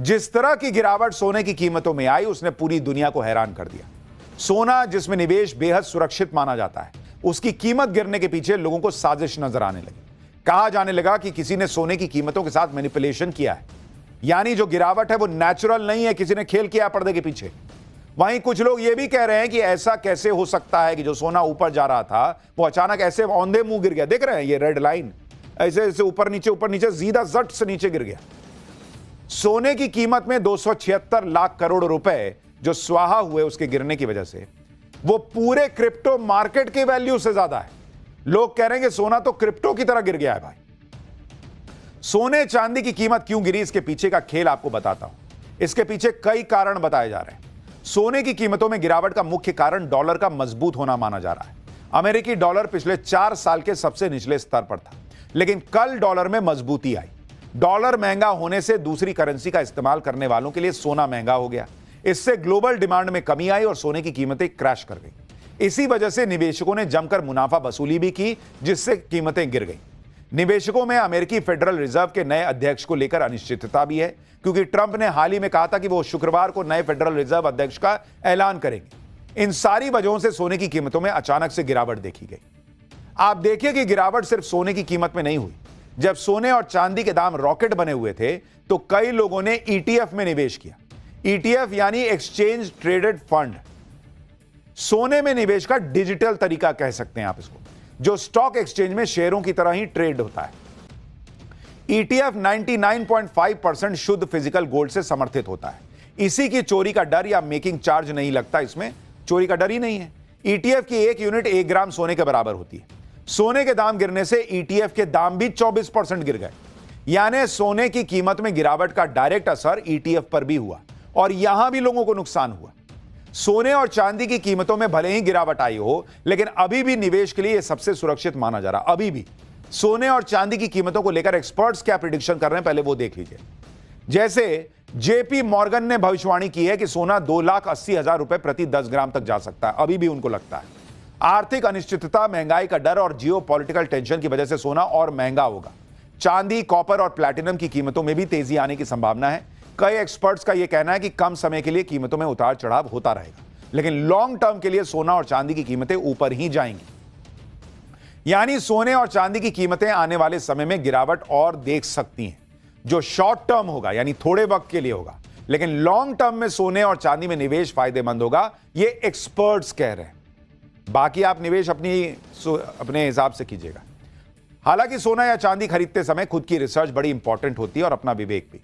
जिस तरह की गिरावट सोने की कीमतों में आई उसने पूरी दुनिया को हैरान कर दिया। सोना जिसमें निवेश बेहद सुरक्षित माना जाता है, उसकी कीमत गिरने के पीछे लोगों को साजिश नजर आने लगी। कहा जाने लगा कि किसी ने सोने की कीमतों के साथ मैनिपुलेशन किया है, यानी जो गिरावट है वो नेचुरल नहीं है, किसी ने खेल किया पर्दे के पीछे। वहीं कुछ लोग ये भी कह रहे हैं कि ऐसा कैसे हो सकता है कि जो सोना ऊपर जा रहा था वो अचानक ऐसे औंधे मुंह गिर गया। देख रहे हैं ये रेड लाइन, ऐसे ऐसे ऊपर नीचे सीधा जट से नीचे गिर गया। सोने की कीमत में 276 लाख करोड़ रुपए जो स्वाहा हुए उसके गिरने की वजह से, वो पूरे क्रिप्टो मार्केट के वैल्यू से ज्यादा है। लोग कह रहे हैं कि सोना तो क्रिप्टो की तरह गिर गया है भाई। सोने चांदी की कीमत क्यों गिरी, इसके पीछे का खेल आपको बताता हूं। इसके पीछे कई कारण बताए जा रहे हैं। सोने की कीमतों में गिरावट का मुख्य कारण डॉलर का मजबूत होना माना जा रहा है। अमेरिकी डॉलर पिछले 4 साल के सबसे निचले स्तर पर था, लेकिन कल डॉलर में मजबूती आई। डॉलर महंगा होने से दूसरी करेंसी का इस्तेमाल करने वालों के लिए सोना महंगा हो गया। इससे ग्लोबल डिमांड में कमी आई और सोने की कीमतें क्रैश कर गई। इसी वजह से निवेशकों ने जमकर मुनाफा वसूली भी की, जिससे कीमतें गिर गई। निवेशकों में अमेरिकी फेडरल रिजर्व के नए अध्यक्ष को लेकर अनिश्चितता भी है, क्योंकि ट्रंप ने हाल ही में कहा था कि वो शुक्रवार को नए फेडरल रिजर्व अध्यक्ष का ऐलान करेंगे। इन सारी वजहों से सोने की कीमतों में अचानक से गिरावट देखी गई। आप देखिए कि गिरावट सिर्फ सोने की कीमत में नहीं हुई। जब सोने और चांदी के दाम रॉकेट बने हुए थे तो कई लोगों ने ईटीएफ में निवेश किया। ईटीएफ यानी एक्सचेंज ट्रेडेड फंड, सोने में निवेश का डिजिटल तरीका कह सकते हैं आप इसको, जो स्टॉक एक्सचेंज में शेयरों की तरह ही ट्रेड होता है। ईटीएफ 99.5% शुद्ध फिजिकल गोल्ड से समर्थित होता है। इसी की चोरी का डर या मेकिंग चार्ज नहीं लगता, इसमें चोरी का डर ही नहीं है। ईटीएफ की 1 यूनिट 1 ग्राम सोने के बराबर होती है। सोने के दाम गिरने से ईटीएफ के दाम भी 24% गिर गए, यानी सोने की कीमत में गिरावट का डायरेक्ट असर ईटीएफ पर भी हुआ और यहां भी लोगों को नुकसान हुआ। सोने और चांदी की कीमतों में भले ही गिरावट आई हो, लेकिन अभी भी निवेश के लिए यह सबसे सुरक्षित माना जा रहा। अभी भी सोने और चांदी की कीमतों को लेकर एक्सपर्ट्स क्या प्रिडिक्शन कर रहे हैं, पहले वो देख लीजिए। जैसे जेपी मॉर्गन ने भविष्यवाणी की है कि सोना 2,80,000 रुपए प्रति 10 ग्राम तक जा सकता है, अभी भी उनको लगता है। आर्थिक अनिश्चितता, महंगाई का डर और जियोपॉलिटिकल टेंशन की वजह से सोना और महंगा होगा। चांदी, कॉपर और प्लैटिनम की कीमतों में भी तेजी आने की संभावना है। कई एक्सपर्ट्स का यह कहना है कि कम समय के लिए कीमतों में उतार चढ़ाव होता रहेगा, लेकिन लॉन्ग टर्म के लिए सोना और चांदी की कीमतें ऊपर ही जाएंगी। यानी सोने और चांदी की कीमतें आने वाले समय में गिरावट और देख सकती हैं, जो शॉर्ट टर्म होगा, यानी थोड़े वक्त के लिए होगा, लेकिन लॉन्ग टर्म में सोने और चांदी में निवेश फायदेमंद होगा, ये एक्सपर्ट्स कह रहे हैं। बाकी आप निवेश अपने हिसाब से कीजिएगा। हालांकि सोना या चांदी खरीदते समय खुद की रिसर्च बड़ी इंपॉर्टेंट होती है और अपना विवेक भी।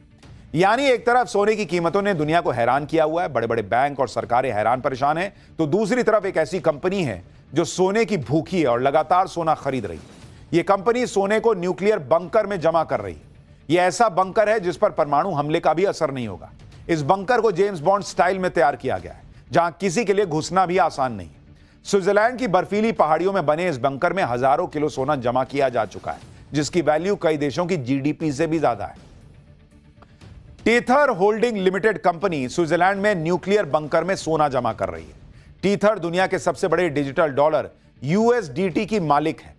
यानी एक तरफ सोने की कीमतों ने दुनिया को हैरान किया हुआ है, बड़े बड़े बैंक और सरकारें हैरान परेशान हैं, तो दूसरी तरफ एक ऐसी कंपनी है जो सोने की भूखी है और लगातार सोना खरीद रही है। यह कंपनी सोने को न्यूक्लियर बंकर में जमा कर रही है। यह ऐसा बंकर है जिस पर परमाणु हमले का भी असर नहीं होगा। इस बंकर को जेम्स बॉन्ड स्टाइल में तैयार किया गया है, जहां किसी के लिए घुसना भी आसान नहीं है। स्विट्जरलैंड की बर्फीली पहाड़ियों में बने इस बंकर में हजारों किलो सोना जमा किया जा चुका है, जिसकी वैल्यू कई देशों की जीडीपी से भी ज्यादा है। Tether holding limited company Switzerland में न्यूक्लियर बंकर में सोना जमा कर रही है। टीथर दुनिया के सबसे बड़े डिजिटल डॉलर यूएसडीटी की मालिक है।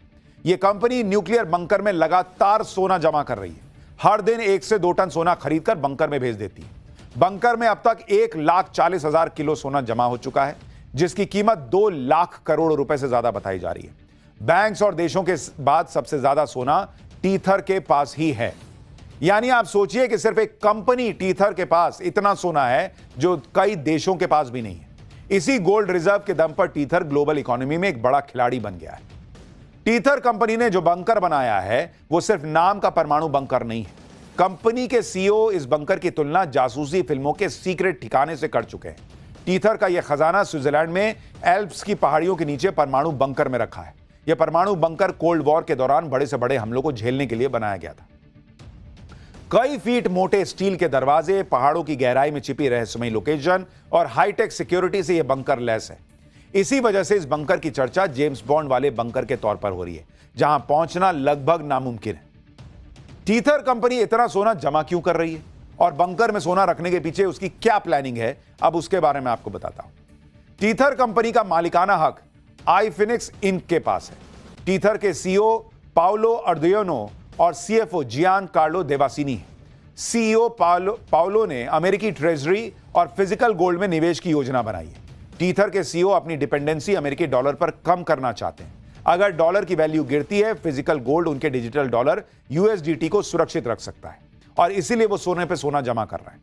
यह कंपनी न्यूक्लियर बंकर में लगातार सोना जमा कर रही है। हर दिन 1 से 2 टन सोना खरीदकर बंकर में भेज देती है। बंकर में अब तक 1,40,000 किलो सोना जमा हो चुका है, जिसकी कीमत 2 लाख करोड़ रुपए से ज्यादा बताई जा रही है। बैंक्स और देशों के बाद सबसे ज्यादा सोना टीथर के पास ही है। यानी आप सोचिए कि सिर्फ एक कंपनी टीथर के पास इतना सोना है जो कई देशों के पास भी नहीं है। इसी गोल्ड रिजर्व के दम पर टीथर ग्लोबल इकोनॉमी में एक बड़ा खिलाड़ी बन गया है। टीथर कंपनी ने जो बंकर बनाया है वो सिर्फ नाम का परमाणु बंकर नहीं है। कंपनी के सीईओ इस बंकर की तुलना जासूसी फिल्मों के सीक्रेट ठिकाने से कर चुके हैं। टीथर का यह खजाना स्विट्जरलैंड में एल्प्स की पहाड़ियों के नीचे परमाणु बंकर में रखा है। यह परमाणु बंकर कोल्ड वॉर के दौरान बड़े से बड़े हमलों को झेलने के लिए बनाया गया था। कई फीट मोटे स्टील के दरवाजे, पहाड़ों की गहराई में छिपी रहस्यमयी लोकेशन और हाईटेक सिक्योरिटी से यह बंकर लैस है। इसी वजह से इस बंकर की चर्चा जेम्स बॉन्ड वाले बंकर के तौर पर हो रही है, जहां पहुंचना लगभग नामुमकिन है। टीथर कंपनी इतना सोना जमा क्यों कर रही है और बंकर में सोना रखने के पीछे उसकी क्या प्लानिंग है, अब उसके बारे में आपको बताता हूं। टीथर कंपनी का मालिकाना हक आईफिनिक्स इंक के पास है। टीथर के सीईओ पाउलो अर्दियोनो और सीएफओ जियान कार्लो देवासिनी है। सीईओ पाउलो ने अमेरिकी ट्रेजरी और फिजिकल गोल्ड में निवेश की योजना बनाई है। टीथर के सीईओ अपनी डिपेंडेंसी अमेरिकी डॉलर पर कम करना चाहते हैं। अगर डॉलर की वैल्यू गिरती है, फिजिकल गोल्ड उनके डिजिटल डॉलर यूएसडीटी को सुरक्षित रख सकता है और इसीलिए वो सोने पे सोना जमा कर रहे हैं।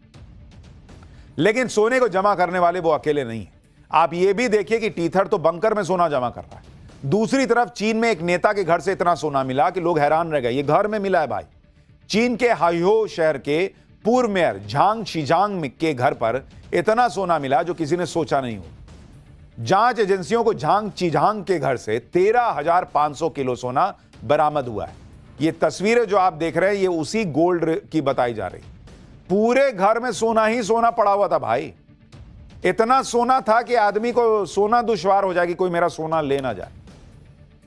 लेकिन सोने को जमा करने वाले वो अकेले नहीं है। आप ये भी देखिए कि टीथर तो बंकर में सोना जमा कर रहा है। दूसरी तरफ चीन में एक नेता के घर से इतना सोना मिला कि लोग हैरान रह गए। ये घर में मिला है भाई। चीन के हाइहो शहर के पूर्व मेयर झांग शीजांग के घर पर इतना सोना मिला जो किसी ने सोचा नहीं हो। जांच एजेंसियों को झांग चीजांग के घर से 13,500 किलो सोना बरामद हुआ है। ये तस्वीरें जो आप देख रहे हैं ये उसी गोल्ड की बताई जा रही। पूरे घर में सोना ही सोना पड़ा हुआ था भाई। इतना सोना था कि आदमी को सोना दुश्वार हो जाए कि कोई मेरा सोना ले ना जाए।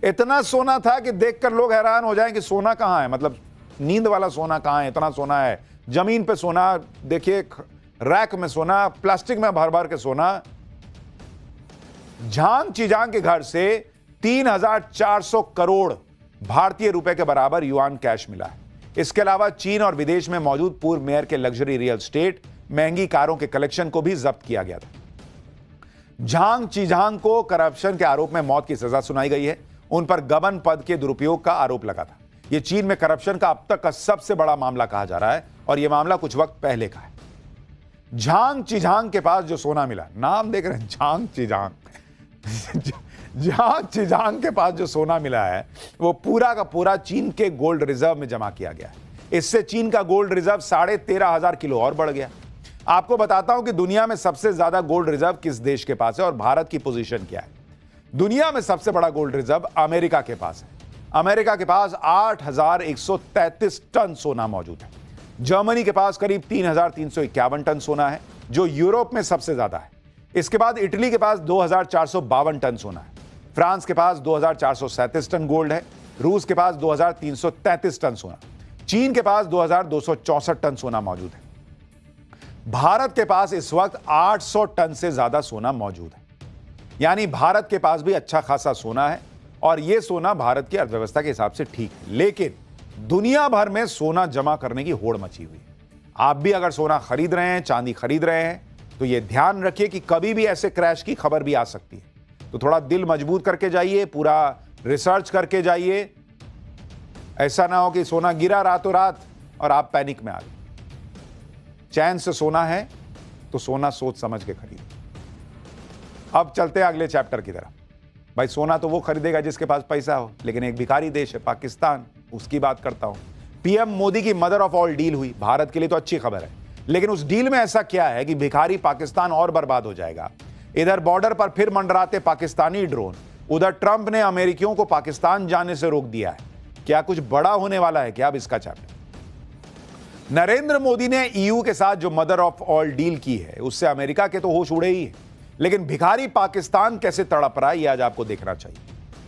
इतना सोना था कि देखकर लोग हैरान हो जाएं कि सोना कहां है, मतलब नींद वाला सोना कहां है। इतना सोना है, जमीन पे सोना देखिए, रैक में सोना, प्लास्टिक में भर भर के सोना। झांग चीजांग के घर से 3,400 करोड़ भारतीय रुपए के बराबर युआन कैश मिला है। इसके अलावा चीन और विदेश में मौजूद पूर्व मेयर के लग्जरी रियल एस्टेट, महंगी कारों के कलेक्शन को भी जब्त किया गया था। झांग चीजांग को करप्शन के आरोप में मौत की सजा सुनाई गई है। उन पर गबन पद के दुरुपयोग का आरोप लगा था। यह चीन में करप्शन का अब तक का सबसे बड़ा मामला कहा जा रहा है और यह मामला कुछ वक्त पहले का है। झांग चीजांग के पास जो सोना मिला, नाम देख रहे हैं झांग चीजांग झांग चीजांग के पास जो सोना मिला है वो पूरा का पूरा चीन के गोल्ड रिजर्व में जमा किया गया है। इससे चीन का गोल्ड रिजर्व 13,500 किलो और बढ़ गया। आपको बताता हूं कि दुनिया में सबसे ज्यादा गोल्ड रिजर्व किस देश के पास है और भारत की पोजीशन क्या है। दुनिया में सबसे बड़ा गोल्ड रिजर्व अमेरिका के पास है। अमेरिका के पास 8,133 टन सोना मौजूद है। जर्मनी के पास करीब 3,351 टन सोना है, जो यूरोप में सबसे ज्यादा है। इसके बाद इटली के पास 2,452 टन सोना है। फ्रांस के पास 2,437 टन गोल्ड है। रूस के पास 2,333 टन सोना। चीन के पास 2,264 टन सोना मौजूद है। भारत के पास इस वक्त 800 टन से ज्यादा सोना मौजूद है। यानी भारत के पास भी अच्छा खासा सोना है और यह सोना भारत की अर्थव्यवस्था के हिसाब से ठीक है। लेकिन दुनिया भर में सोना जमा करने की होड़ मची हुई है। आप भी अगर सोना खरीद रहे हैं, चांदी खरीद रहे हैं, तो यह ध्यान रखिए कि कभी भी ऐसे क्रैश की खबर भी आ सकती है। तो थोड़ा दिल मजबूत करके जाइए, पूरा रिसर्च करके जाइए। ऐसा ना हो कि सोना गिरा रातों रात और आप पैनिक में आ गए। चैन से सोना है तो सोना सोच समझ के खरीदे। अब चलते हैं अगले चैप्टर की तरफ। भाई सोना तो वो खरीदेगा जिसके पास पैसा हो, लेकिन एक भिखारी देश है पाकिस्तान, उसकी बात करता हूं। पीएम मोदी की मदर ऑफ ऑल डील हुई। भारत के लिए तो अच्छी खबर है, लेकिन उस डील में ऐसा क्या है कि भिखारी पाकिस्तान और बर्बाद हो जाएगा। इधर बॉर्डर पर फिर मंडराते पाकिस्तानी ड्रोन, उधर ट्रंप ने अमेरिकियों को पाकिस्तान जाने से रोक दिया है। क्या कुछ बड़ा होने वाला है क्या? अब इसका चैप्टर। नरेंद्र मोदी ने ईयू के साथ जो मदर ऑफ ऑल डील की है उससे अमेरिका के तो होश उड़े ही है, लेकिन भिखारी पाकिस्तान कैसे तड़प रहा है यह आज आपको देखना चाहिए।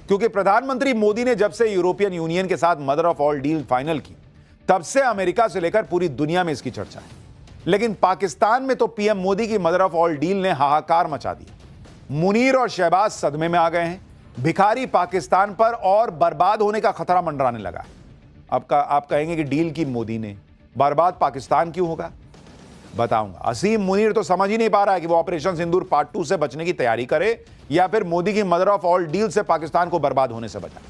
क्योंकि प्रधानमंत्री मोदी ने जब से यूरोपियन यूनियन के साथ mother of all deal final की, तब से अमेरिका से लेकर पूरी दुनिया में इसकी चर्चा है। लेकिन पाकिस्तान में तो पीएम मोदी की मदर ऑफ ऑल डील ने हाहाकार मचा दिया। मुनीर और शहबाज सदमे में आ गए हैं। भिखारी पाकिस्तान पर और बर्बाद होने का खतरा मंडराने लगा है। आप कहेंगे कि डील की मोदी ने, बर्बाद पाकिस्तान क्यों होगा? बताऊंगा। असीम मुनीर तो समझ ही नहीं पा रहा है कि वो ऑपरेशन सिंदूर पार्ट 2 से बचने की तैयारी करे या फिर मोदी की मदर ऑफ ऑल डील से पाकिस्तान को बर्बाद होने से बचाए।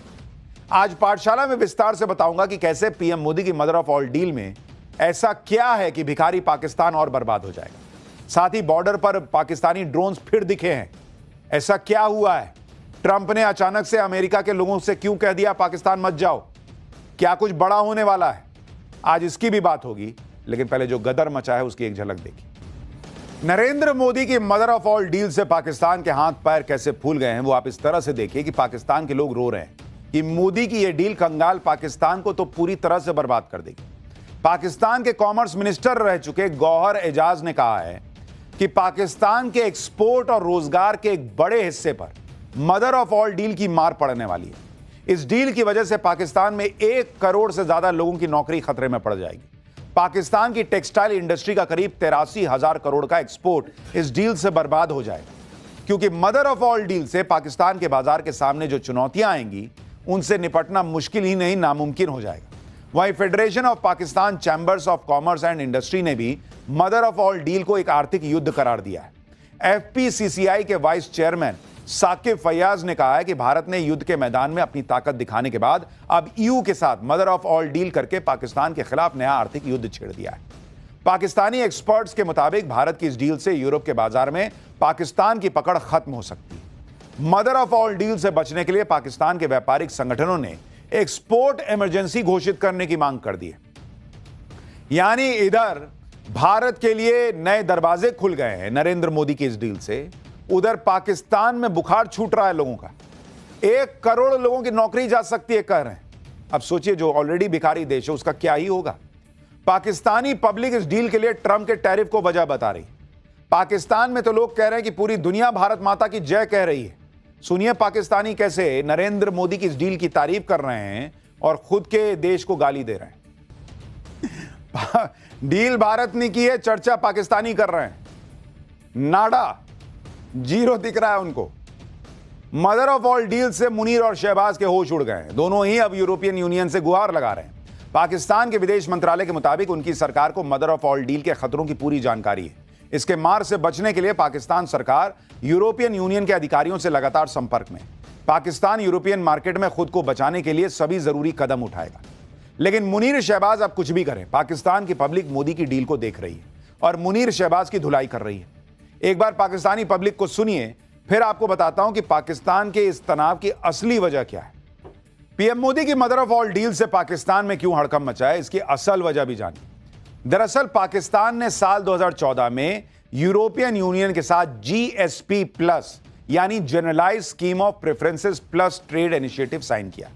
आज पाठशाला में विस्तार से बताऊंगा कि कैसे पीएम मोदी की मदर ऑफ ऑल डील में ऐसा क्या है कि भिखारी पाकिस्तान और बर्बाद हो जाएगा। साथ ही बॉर्डर पर पाकिस्तानी ड्रोन्स फिर दिखे हैं। ऐसा क्या हुआ है? ट्रंप ने अचानक से अमेरिका के लोगों से क्यों कह दिया पाकिस्तान मत जाओ? क्या कुछ बड़ा होने वाला है? आज इसकी भी बात होगी, लेकिन पहले जो गदर मचा है उसकी एक झलक देखिए। नरेंद्र मोदी की मदर ऑफ ऑल डील से पाकिस्तान के हाथ पैर कैसे फूल गए हैं वो आप इस तरह से देखिए कि पाकिस्तान के लोग रो रहे हैं कि मोदी की यह डील कंगाल पाकिस्तान को तो पूरी तरह से बर्बाद कर देगी। पाकिस्तान के कॉमर्स मिनिस्टर रह चुके गौहर एजाज ने कहा है कि पाकिस्तान के एक्सपोर्ट और रोजगार के एक बड़े हिस्से पर मदर ऑफ ऑल डील की मार पड़ने वाली है। इस डील की वजह से पाकिस्तान में 1 करोड़ से ज्यादा लोगों की नौकरी खतरे में पड़ जाएगी। पाकिस्तान की टेक्सटाइल इंडस्ट्री का करीब 83,000 करोड़ का एक्सपोर्ट इस डील से बर्बाद हो जाएगा, क्योंकि मदर ऑफ ऑल डील से पाकिस्तान के बाजार के सामने जो चुनौतियां आएंगी उनसे निपटना मुश्किल ही नहीं नामुमकिन हो जाएगा। वहीं federation of Pakistan chambers of commerce and industry ने भी मदर ऑफ ऑल डील को एक आर्थिक युद्ध करार दिया है। एफपीसीसीआई के वाइस चेयरमैन साकिब फैयाज ने कहा है कि भारत ने युद्ध के मैदान में अपनी ताकत दिखाने के बाद अब ईयू के साथ मदर ऑफ ऑल डील करके पाकिस्तान के खिलाफ नया आर्थिक युद्ध छेड़ दिया है। पाकिस्तानी एक्सपर्ट्स के मुताबिक भारत की इस डील से यूरोप के बाजार में पाकिस्तान की पकड़ खत्म हो सकती है। मदर ऑफ ऑल डील से बचने के लिए पाकिस्तान के व्यापारिक संगठनों ने एक्सपोर्ट इमरजेंसी घोषित करने की मांग कर दी है। यानी इधर भारत के लिए नए दरवाजे खुल गए हैं नरेंद्र मोदी की इस डील से, उधर पाकिस्तान में बुखार छूट रहा है लोगों का। 1 करोड़ लोगों की नौकरी जा सकती है कह रहे हैं। अब सोचिए जो ऑलरेडी भिखारी देश है उसका क्या ही होगा। पाकिस्तानी पब्लिक इस डील के लिए ट्रंप के टैरिफ को वजह बता रही। पाकिस्तान में तो लोग कह रहे हैं कि पूरी दुनिया भारत माता की जय कह रही है। सुनिए पाकिस्तानी कैसे नरेंद्र मोदी की इस डील की तारीफ कर रहे हैं और खुद के देश को गाली दे रहे हैं। डील भारत ने की है, चर्चा पाकिस्तानी कर रहे हैं। नाडा जीरो दिख रहा है उनको। मदर ऑफ ऑल डील से मुनीर और शहबाज के होश उड़ गए हैं। दोनों ही अब यूरोपियन यूनियन से गुहार लगा रहे हैं। पाकिस्तान के विदेश मंत्रालय के मुताबिक उनकी सरकार को मदर ऑफ ऑल डील के खतरों की पूरी जानकारी है। इसके मार से बचने के लिए पाकिस्तान सरकार यूरोपियन यूनियन के अधिकारियों से लगातार संपर्क में। पाकिस्तान यूरोपियन मार्केट में खुद को बचाने के लिए सभी जरूरी कदम उठाएगा। लेकिन मुनीर शहबाज अब कुछ भी करें, पाकिस्तान की पब्लिक मोदी की डील को देख रही है और मुनीर शहबाज की धुलाई कर रही है। एक बार पाकिस्तानी पब्लिक को सुनिए, फिर आपको बताता हूं कि पाकिस्तान के इस तनाव की असली वजह क्या है। पीएम मोदी की मदर ऑफ ऑल डील से पाकिस्तान में क्यों हड़कंप मचा है, इसकी असल वजह भी जानिए। दरअसल पाकिस्तान ने साल 2014 में यूरोपियन यूनियन के साथ जीएसपी प्लस यानी generalise scheme of preferences plus trade initiative sign किया।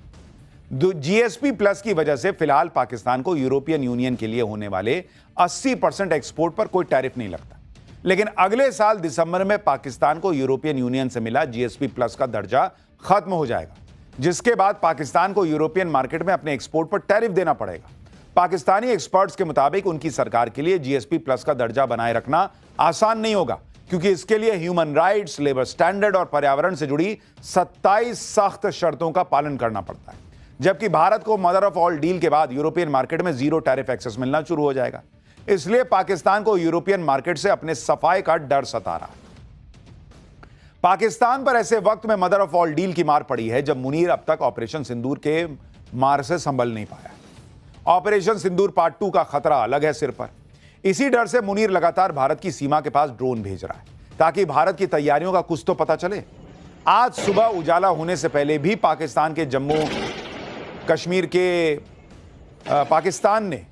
जीएसपी प्लस की वजह से फिलहाल पाकिस्तान को यूरोपियन यूनियन के लिए होने वाले 80% एक्सपोर्ट पर कोई टैरिफ नहीं लगता। लेकिन अगले साल दिसंबर में पाकिस्तान को यूरोपियन यूनियन से मिला जीएसपी प्लस का दर्जा खत्म हो जाएगा, जिसके बाद पाकिस्तान को यूरोपियन मार्केट में अपने एक्सपोर्ट पर टैरिफ देना पड़ेगा। पाकिस्तानी एक्सपर्ट्स के मुताबिक उनकी सरकार के लिए जीएसपी प्लस का दर्जा बनाए रखना आसान नहीं होगा, क्योंकि इसके लिए ह्यूमन राइट्स, लेबर स्टैंडर्ड और पर्यावरण से जुड़ी 27 सख्त शर्तों का पालन करना पड़ता है। जबकि भारत को मदर ऑफ ऑल डील के बाद यूरोपियन मार्केट में जीरो टैरिफ एक्सेस मिलना शुरू हो जाएगा। इसलिए पाकिस्तान को यूरोपियन मार्केट से अपने सफाई का डर सता रहा है। पाकिस्तान पर ऐसे वक्त में मदर ऑफ ऑल डील की मार पड़ी है जब मुनीर अब तक ऑपरेशन सिंदूर के मार से संभल नहीं पाया। ऑपरेशन सिंदूर पार्ट 2 का खतरा अलग है सिर पर। इसी डर से मुनीर लगातार भारत की सीमा के पास ड्रोन भेज रहा है ताकि भारत की तैयारियों का कुछ तो पता चले। आज सुबह उजाला होने से पहले भी पाकिस्तान ने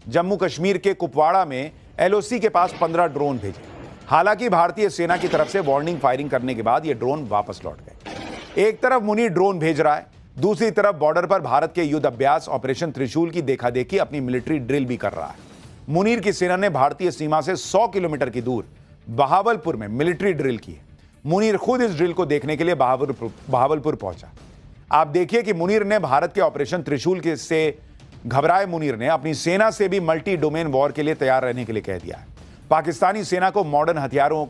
जम्मू कश्मीर के कुपवाड़ा में एलओसी के पास 15 ड्रोन भेजे। हालांकि भारतीय सेना की तरफ से वार्निंग फायरिंग करने के बाद ये ड्रोन वापस लौट गए। एक तरफ मुनीर ड्रोन भेज रहा है, दूसरी तरफ बॉर्डर पर भारत के युद्ध अभ्यास ऑपरेशन त्रिशूल की देखा-देखी अपनी मिलिट्री ड्रिल भी कर रहा है। मुनीर की सेना ने भारतीय सीमा से 100 किलोमीटर की दूर बहावलपुर में मिलिट्री ड्रिल की है। मुनीर खुद इस ड्रिल को देखने के लिए बहावलपुर पहुंचा। आप देखिए कि मुनीर ने भारत के ऑपरेशन त्रिशूल से घबराए मुनीर ने अपनी सेना से भी मल्टी डोमेन वॉर के लिए तैयार रहने के लिए कह दिया है। पाकिस्तानी सेना को मॉडर्न हथियारों,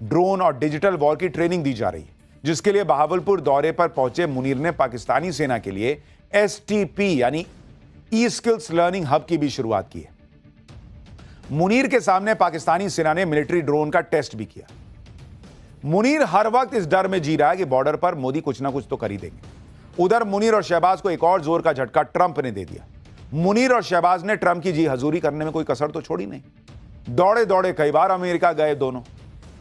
ड्रोन और डिजिटल वॉर की ट्रेनिंग दी जा रही है, जिसके लिए बहावलपुर दौरे पर पहुंचे मुनीर ने पाकिस्तानी सेना के लिए एसटीपी यानी ई स्किल्स लर्निंग हब की भी शुरुआत की है। मुनीर के सामने पाकिस्तानी सेना ने मिलिट्री ड्रोन का टेस्ट भी किया। मुनीर हर वक्त इस डर में जी रहा है कि बॉर्डर पर मोदी कुछ ना कुछ तो कर ही देंगे। उधर मुनीर और शहबाज को एक और जोर का झटका ट्रंप ने दे दिया। मुनीर और शहबाज ने ट्रंप की जी हजूरी करने में कोई कसर तो छोड़ी नहीं। दौड़े दौड़े कई बार अमेरिका गए दोनों।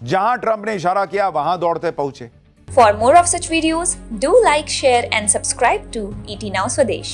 जहां ट्रंप ने इशारा किया वहां दौड़ते पहुंचे। For more of such videos, do like, share and subscribe to ET Now Swadesh.